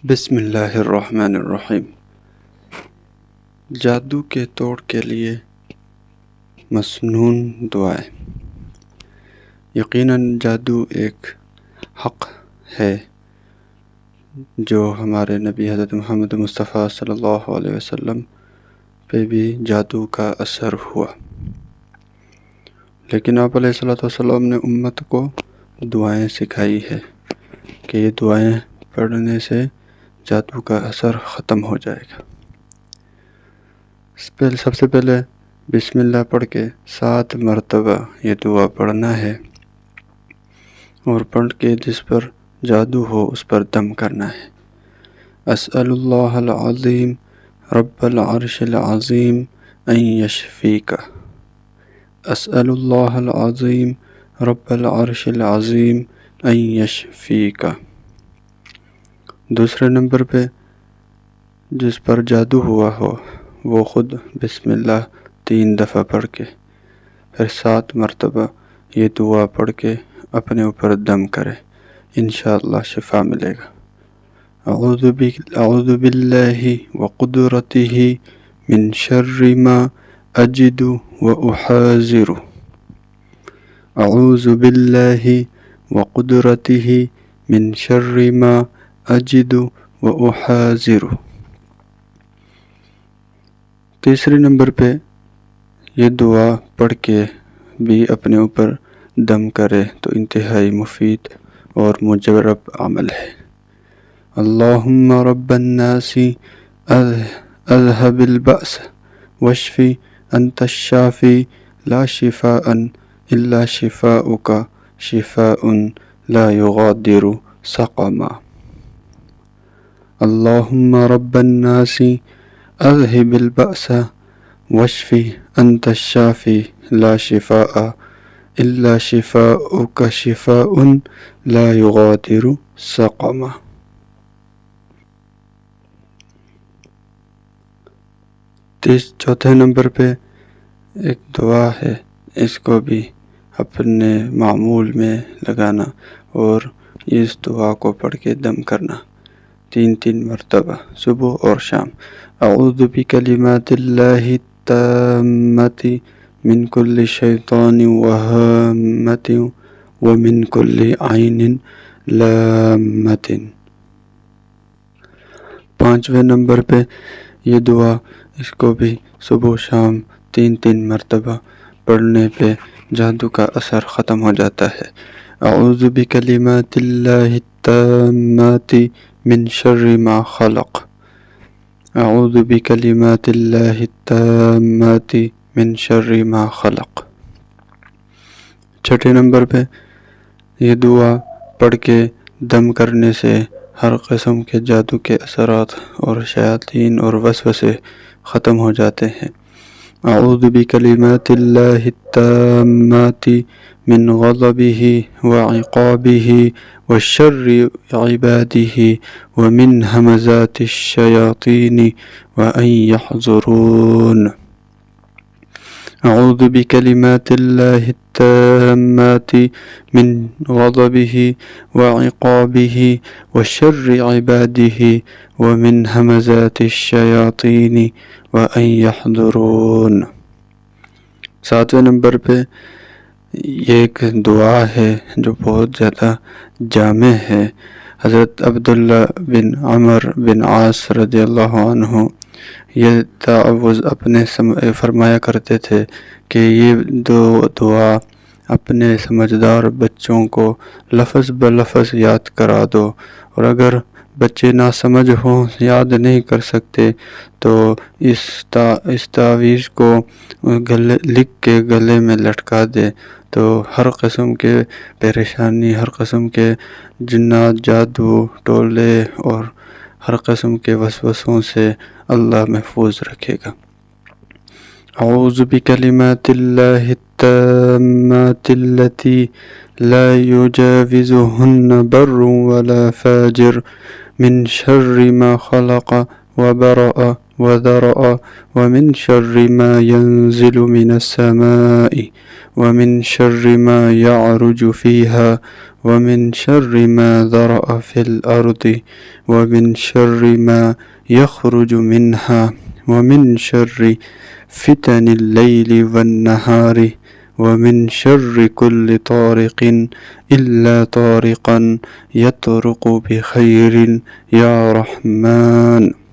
بسم اللہ الرحمن الرحیم۔ جادو کے توڑ کے لیے مسنون دعائیں۔ یقیناً جادو ایک حق ہے جو ہمارے نبی حضرت محمد مصطفیٰ صلی اللہ علیہ وسلم پہ بھی جادو کا اثر ہوا، لیکن آپ علیہ الصلوۃ والسلام نے امت کو دعائیں سکھائی ہے کہ یہ دعائیں پڑھنے سے جادو کا اثر ختم ہو جائے گا۔ سب سے پہلے بسم اللہ پڑھ کے 7 مرتبہ یہ دعا پڑھنا ہے، اور پڑھ کے جس پر جادو ہو اس پر دم کرنا ہے۔ اسأل اللہ العظیم رب العرش العظیم ان یشفیک۔ اسأل اللہ العظیم رب العرش العظیم ان یشفیک۔ دوسرے نمبر پہ جس پر جادو ہوا ہو وہ خود بسم اللہ 3 دفعہ پڑھ کے پھر 7 مرتبہ یہ دعا پڑھ کے اپنے اوپر دم کرے، انشاءاللہ شفا ملے گا۔ اعوذ باللہ وقدرتہ من شر ما اجد واحاذر۔ اعوذ باللہ وقدرتہ من شر ما اجد واحاذر۔ تیسرے نمبر پہ یہ دعا پڑھ کے بھی اپنے اوپر دم کرے تو انتہائی مفید اور مجرب عمل ہے۔ اللہم رب الناس اذهب البأس واشفی انت الشافی لا شفاء الا شفاؤک شفاء لا یغادر سقما۔ اللہم رب الناس اذهب البأس واشفی انت الشافی لا شفاء الا شفاؤک شفاء لا یغادر سقما۔ چوتھے نمبر پہ ایک دعا ہے، اس کو بھی اپنے معمول میں لگانا اور اس دعا کو پڑھ کے دم کرنا 3 مرتبہ صبح اور شام۔ اعوذ بکلمات اللہ التامات من کل شیطان وہامۃ ومن کل عین لامۃ۔ 5ویں نمبر پہ یہ دعا، اس کو بھی صبح و شام 3 مرتبہ پڑھنے پہ جادو کا اثر ختم ہو جاتا ہے۔ اعوذ بکلمات اللہ التامات من شر ما خلق۔ اعوذ بکلمات اللہ التامات من شر ما خلق۔ 6 نمبر پہ یہ دعا پڑھ کے دم کرنے سے ہر قسم کے جادو کے اثرات اور شیاطین اور وسوسے ختم ہو جاتے ہیں۔ اعوذ بکلمات اللہ التامات من غضبہ وعقابہ وشر عبادہ ومن ہمزات الشیاطین وان یحضرون۔ اعوذ بکلمات اللہ التامات من غضبہ وعقابہ وشر عبادہ ومن ہمزات الشیاطین وان یحضرون۔ 7ویں نمبر پہ یہ ایک دعا ہے جو بہت زیادہ جامع ہے۔ حضرت عبداللہ بن عمر بن عاص رضی اللہ عنہ یہ تعوذ اپنے فرمایا کرتے تھے کہ یہ دعا اپنے سمجھدار بچوں کو لفظ بلفظ یاد کرا دو، اور اگر بچے نہ سمجھ ہوں، یاد نہیں کر سکتے، تو اس تعویذ کو لکھ کے گلے میں لٹکا دے تو ہر قسم کے پریشانی، ہر قسم کے جنات، جادو، ٹولے اور ہر قسم کے وسوسوں سے اللہ محفوظ رکھے گا۔ اعوذ بکلمات اللہ التامات اللاتی لا یجاوزہن بر ولا فاجر من شر ما خلق وبرأ وذرأ ومن شر ما ينزل من السماء ومن شر ما يعرج فيها ومن شر ما ذرأ في الأرض ومن شر ما يخرج منها ومن شر فتن الليل والنهار ومن شر كل طارق إلا طارقا يطرق بخير يا رحمن.